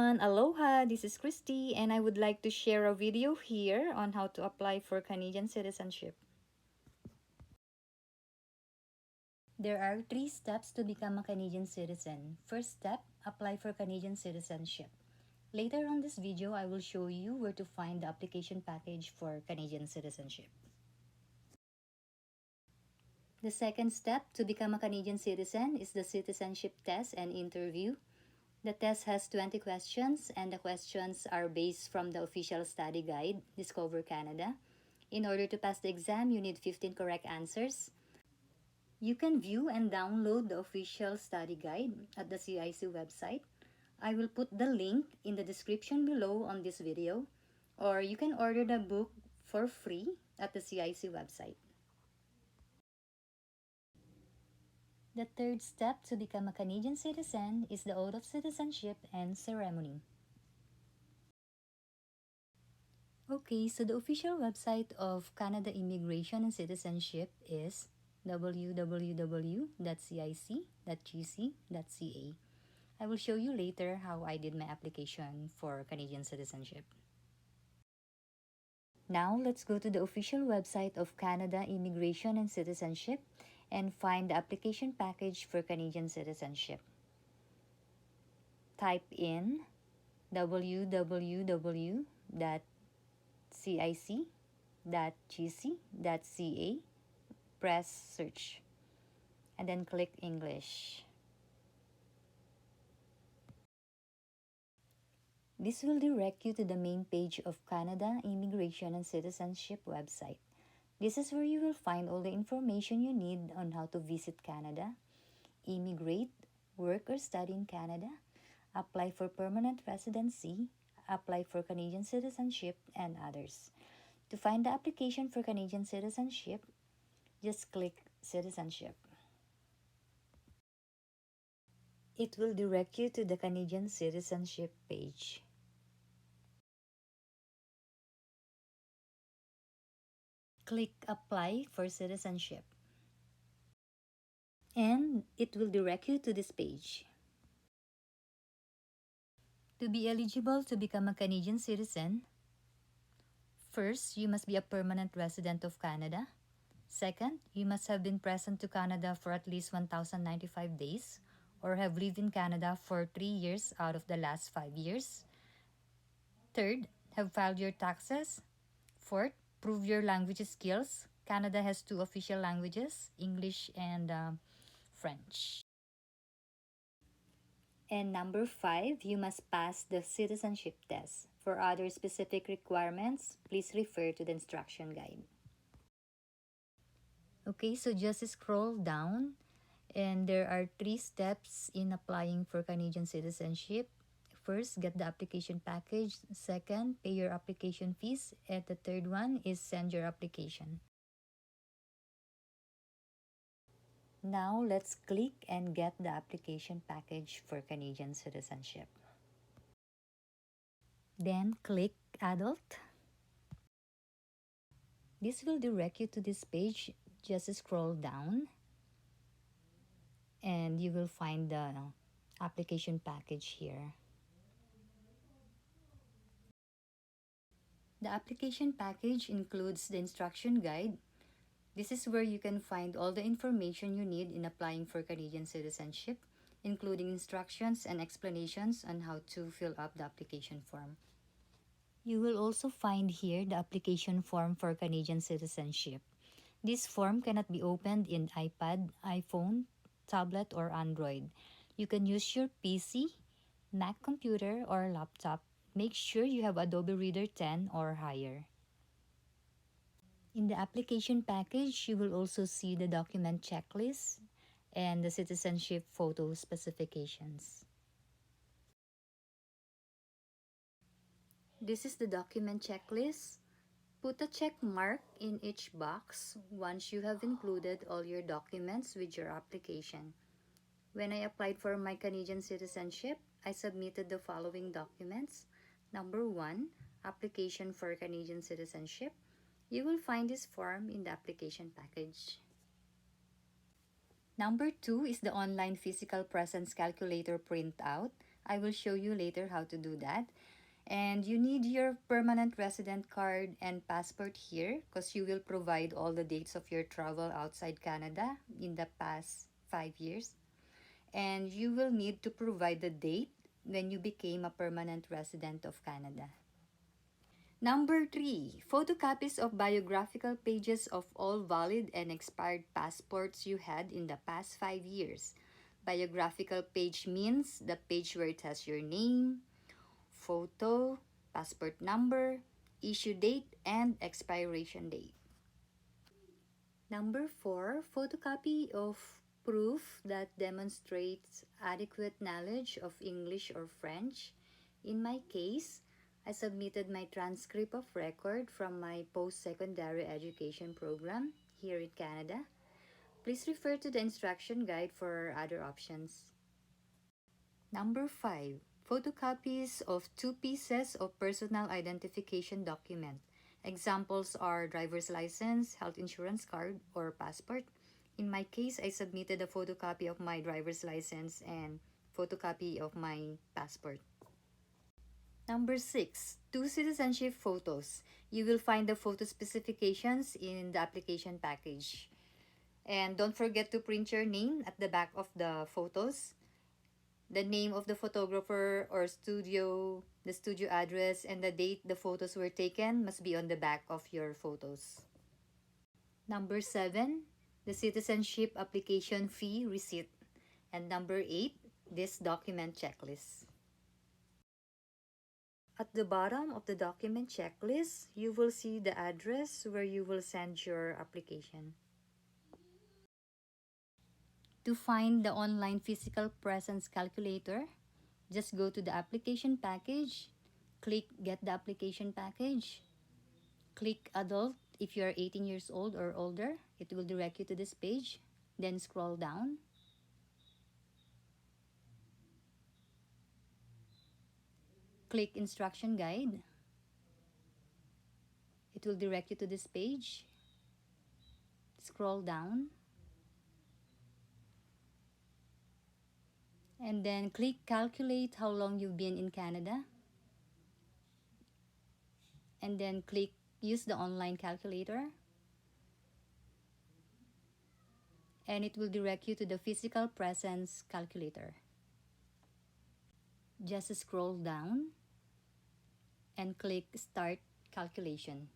everyone, aloha, this is Christy and I would like to share a video here on how to apply for Canadian citizenship. There are 3 steps to become a Canadian citizen. First step, apply for Canadian citizenship. Later on this video, I will show you where to find the application package for Canadian citizenship. The second step to become a Canadian citizen is the citizenship test and interview. The test has 20 questions and the questions are based from the official study guide, Discover Canada. In order to pass the exam, you need 15 correct answers. You can view and download the official study guide at the CIC website. I will put the link in the description below on this video, or you can order the book for free at the CIC website. The third step to become a Canadian citizen is the oath of citizenship and ceremony. Okay, so the official website of Canada Immigration and Citizenship is www.cic.gc.ca. I will show you later how I did my application for Canadian citizenship. Now, let's go to the official website of Canada Immigration and Citizenship and find the application package for Canadian citizenship. Type in www.cic.gc.ca, press search, and then click English. This will direct you to the main page of Canada Immigration and Citizenship website. This is where you will find all the information you need on how to visit Canada, immigrate, work or study in Canada, apply for permanent residency, apply for Canadian citizenship, and others. To find the application for Canadian citizenship, just click Citizenship. It will direct you to the Canadian citizenship page. Click Apply for Citizenship. And it will direct you to this page. To be eligible to become a Canadian citizen, first, you must be a permanent resident of Canada. Second, you must have been present to Canada for at least 1,095 days or have lived in Canada for 3 years out of the last 5 years. Third, have filed your taxes. Fourth, prove your language skills. Canada has 2 official languages, English and French. And number 5, you must pass the citizenship test. For other specific requirements, please refer to the instruction guide. Okay, so just scroll down and there are 3 steps in applying for Canadian citizenship. First, get the application package. Second, pay your application fees. And the third one is send your application. Now, let's click and get the application package for Canadian citizenship. Then click Adult. This will direct you to this page. Just scroll down and you will find the application package here. The application package includes the instruction guide. This is where you can find all the information you need in applying for Canadian citizenship, including instructions and explanations on how to fill up the application form. You will also find here the application form for Canadian citizenship. This form cannot be opened in iPad, iPhone, tablet, or Android. You can use your PC, Mac computer, or laptop. Make sure you have Adobe Reader 10 or higher. In the application package, you will also see the document checklist and the citizenship photo specifications. This is the document checklist. Put a check mark in each box once you have included all your documents with your application. When I applied for my Canadian citizenship, I submitted the following documents. Number 1, application for Canadian citizenship. You will find this form in the application package. Number 2 is the online physical presence calculator printout. I will show you later how to do that. And you need your permanent resident card and passport here because you will provide all the dates of your travel outside Canada in the past 5 years. And you will need to provide the date when you became a permanent resident of Canada. Number 3, photocopies of biographical pages of all valid and expired passports you had in the past 5 years. Biographical page means the page where it has your name, photo, passport number, issue date, and expiration date. Number 4, photocopy of proof that demonstrates adequate knowledge of English or French. In my case, I submitted my transcript of record from my post-secondary education program here in Canada. Please refer to the instruction guide for other options. Number 5, photocopies of 2 pieces of personal identification document. Examples are driver's license, health insurance card, or passport. In my case, I submitted a photocopy of my driver's license and photocopy of my passport. Number 6, 2 citizenship photos. You will find the photo specifications in the application package. And don't forget to print your name at the back of the photos. The name of the photographer or studio, the studio address, and the date the photos were taken must be on the back of your photos. Number 7, the citizenship application fee receipt. And number 8, this document checklist. At the bottom of the document checklist, you will see the address where you will send your application. To find the online physical presence calculator, just go to the application package, click Get the Application Package, click Adult if you are 18 years old or older. It will direct you to this page. Then scroll down. Click Instruction Guide. It will direct you to this page. Scroll down. And then click Calculate how long you've been in Canada. And then click Use the online calculator. And it will direct you to the physical presence calculator. Just scroll down and click Start Calculation.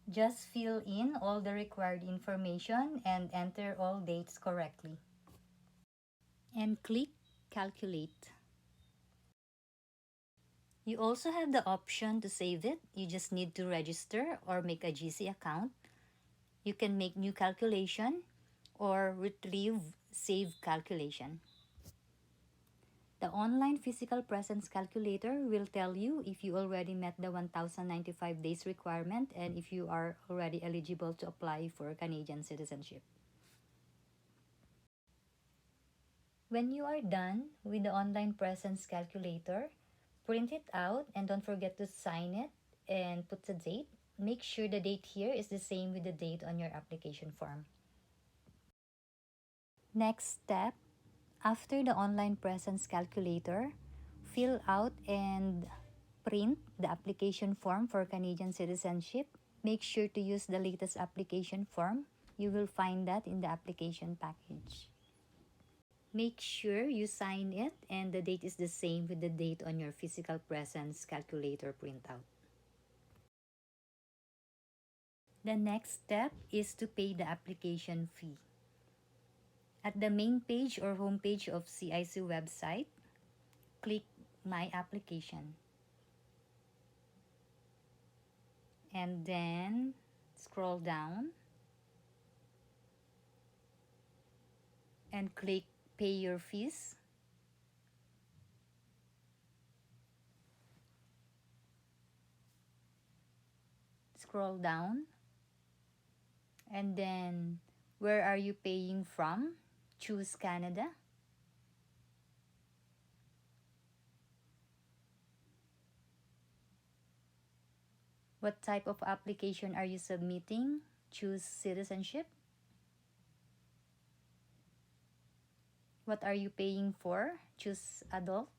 Just fill in all the required information and enter all dates correctly. And click Calculate. You also have the option to save it. You just need to register or make a GC account. You can make new calculation or retrieve saved calculation. The online physical presence calculator will tell you if you already met the 1,095 days requirement and if you are already eligible to apply for Canadian citizenship. When you are done with the online presence calculator, print it out and don't forget to sign it and put the date. Make sure the date here is the same with the date on your application form. Next step, after the online presence calculator, fill out and print the application form for Canadian citizenship. Make sure to use the latest application form. You will find that in the application package. Make sure you sign it and the date is the same with the date on your physical presence calculator printout. The next step is to pay the application fee. At the main page or home page of CIC website, click My Application. And then scroll down and click Pay Your Fees. Scroll down and then where are you paying from? Choose Canada. What type of application are you submitting? Choose citizenship. What are you paying for? Choose adult.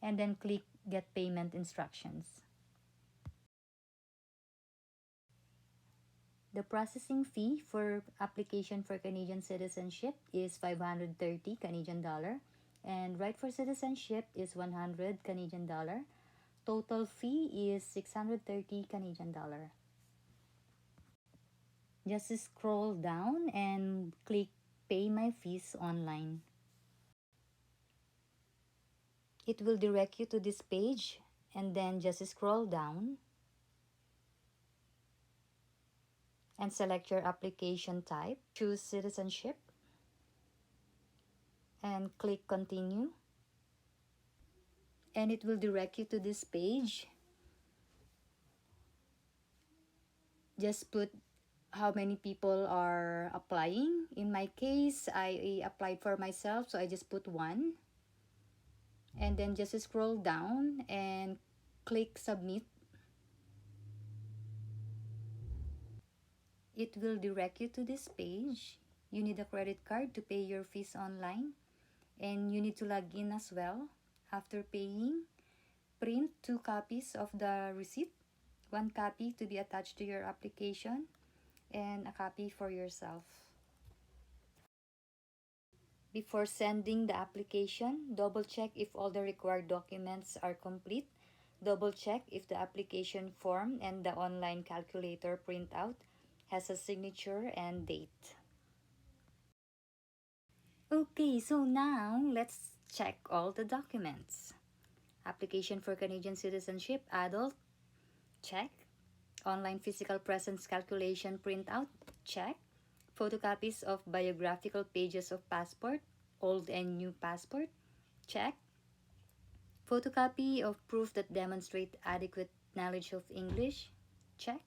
And then click Get Payment Instructions. The processing fee for application for Canadian citizenship is 530 Canadian dollar, and right for citizenship is 100 Canadian dollar. Total fee is 630 Canadian dollar. Just scroll down and click Pay My Fees Online. It will direct you to this page, and then just scroll down and select your application type. Choose citizenship and click Continue. And it will direct you to this page. Just put how many people are applying. In my case, I applied for myself, so I just put 1. And then just scroll down and click Submit. It will direct you to this page. You need a credit card to pay your fees online, and you need to log in as well. After paying, print 2 copies of the receipt, 1 copy to be attached to your application, and a copy for yourself. Before sending the application, double check if all the required documents are complete. Double check if the application form and the online calculator printout has a signature and date. Okay, so now let's check all the documents. Application for Canadian citizenship, adult, check. Online physical presence calculation printout, check. Photocopies of biographical pages of passport, old and new passport, check. Photocopy of proof that demonstrate adequate knowledge of English, check.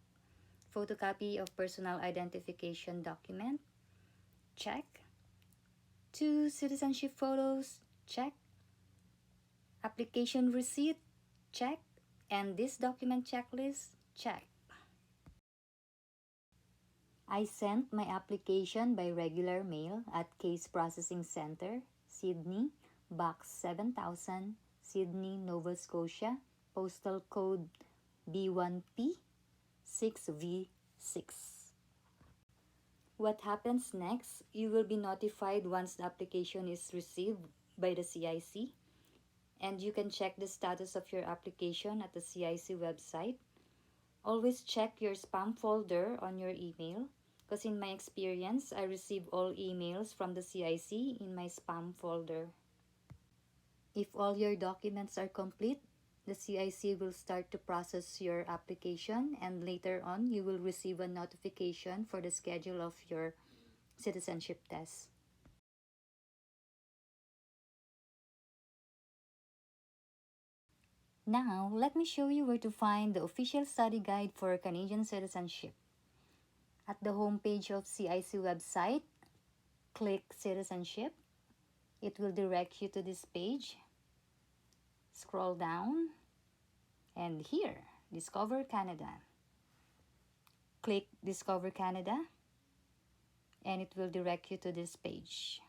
Photocopy of personal identification document, check. 2 citizenship photos, check. Application receipt, check. And this document checklist, check. I sent my application by regular mail at Case Processing Center, Sydney, Box 7000, Sydney, Nova Scotia, postal code B1P 6V6. What happens next? You will be notified once the application is received by the CIC, and you can check the status of your application at the CIC website. Always check your spam folder on your email, because in my experience, I receive all emails from the CIC in my spam folder. If all your documents are complete, the CIC will start to process your application, and later on, you will receive a notification for the schedule of your citizenship test. Now, let me show you where to find the official study guide for Canadian citizenship. At the homepage of CIC website, click Citizenship. It will direct you to this page. Scroll down, and here, Discover Canada. Click Discover Canada, and it will direct you to this page.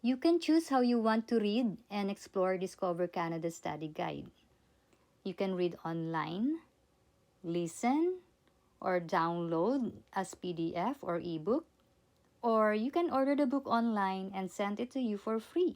You can choose how you want to read and explore Discover Canada study guide. You can read online, listen, or download as PDF or ebook, or you can order the book online and send it to you for free.